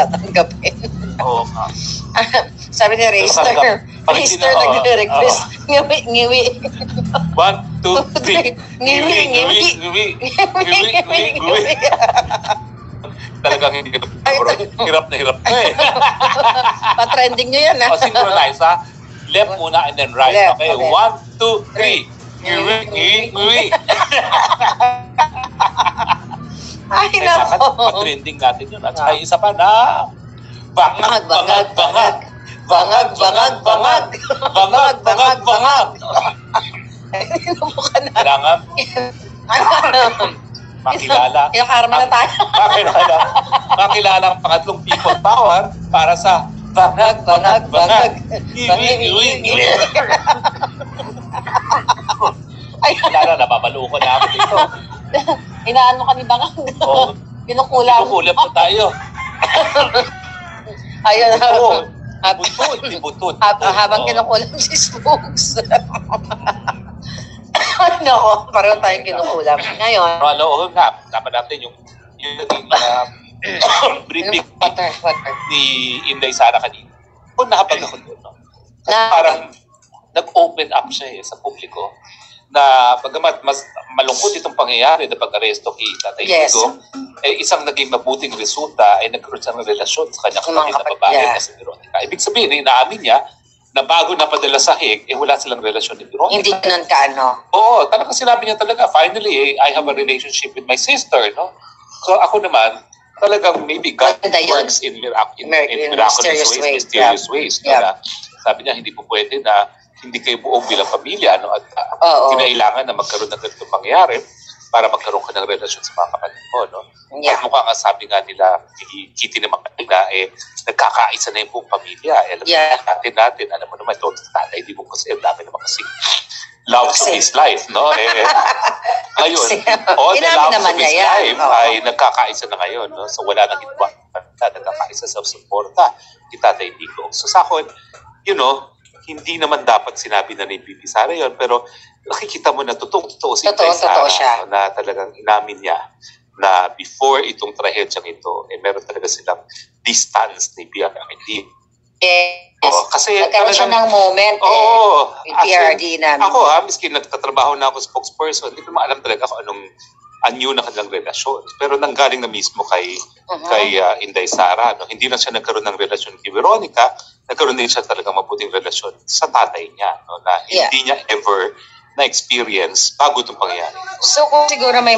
tatanggapin. Oo nga. Sabi ni Racer, nagre-request, ngiwi. 1, 2, 3. Ngiwi. Talagang hindi ka hirap na hirap na eh. Pa-trending nyo yan, ha? O, synchronize, ha? Left muna and then right. Left, Okay, okay. 1, 2, 3. Ngiwi. Ay, nako. Pa-trending natin yun. At saka isa pa na bangag. Kailangan makilala. Yung karma na tayo. Makilala ang pangatlong people power para sa bangag. Ngiwi. Ay, Kilala, nababaluko na ako dito. inaano ka ni Bangang. Oo. Kinukulam. Kinukulam po tayo. Ayun. Butut. Habang kinukulam si Spooks. Nako, pareho tayong kinukulam. Ngayon, Oo nga, dapat natin yung briefing water. ni Inday Sara kanina. Kung nakapag ako doon, no? Na- Parang nag-open up siya sa publiko na pagamat mas malungkot itong pangyayari na pag-aresto kay Tatay Yes. Digo, isang naging mabuting resulta ay nagkaroon siya ng relasyon sa kanyang kapatid na babae Yeah. na si Veronica. Ibig sabihin, inaamin niya na bago napadala sa Hague, wala silang relasyon ni Veronica. Hindi ganun kaano. Oo, talagang sinabi niya talaga, finally, I have a relationship with my sister, no? So ako naman, talagang maybe God Maganda yun. works in Mysterious ways. mysterious ways. No? Yeah. Na, sabi niya, hindi po pwede na hindi kayo buo bilang pamilya, no? At Oo. kinailangan na magkaroon ng ganitong mangyari para magkaroon ka ng relasyon sa mga kapatid mo, no? Yeah. At mukha nga sabi nga nila, Kitty naman kanina, nagkakaisa na yung buong pamilya. Alam Yeah. natin, alam mo naman, ito, tatay, di mo kasi, ang dami naman kasi love to his life, no? Ngayon, all the Inamin love naman of his niya yan. life Oo. ay nagkakaisa na ngayon, no? So wala nang iba, nagkakaisa sa suporta ni Tatay Digo. So sa akin, hindi naman dapat sinabi na ni Bibi Sara yun, pero nakikita mo na totoo si Inday Sara, siya. no, na talagang inamin niya na before itong trahedyang ito, meron talaga silang distance ni PRD. Yes. Kasi Nagkaroon siya ng moment with PRD namin. Ako miski nagtatrabaho na ako spokesperson, hindi ko maalam talaga kung anong anyo na kanilang relasyon. Pero nanggaling na mismo kay Inday Sara. No? Hindi na siya nagkaroon ng relasyon kay Veronica, nagkaroon din siya talagang mabuting relasyon sa tatay niya. No? Na hindi niya ever na-experience bago itong pangyayari. So kung siguro may